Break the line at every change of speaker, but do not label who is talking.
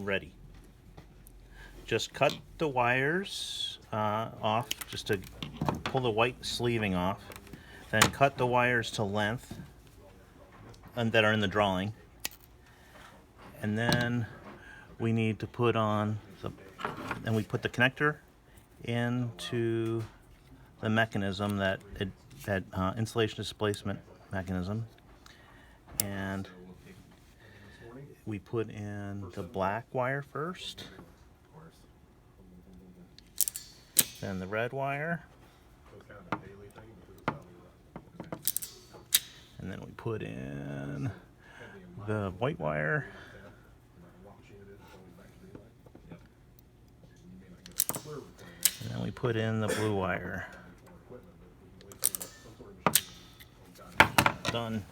ready. Just cut the wires off, just to pull the white sleeving off. Then cut the wires to length and that are in the drawing. And then we need to put on and we put the connector into the mechanism that insulation displacement mechanism, and we put in the black wire first, then the red wire, and then we put in the white wire, and then we put in the blue wire. Done.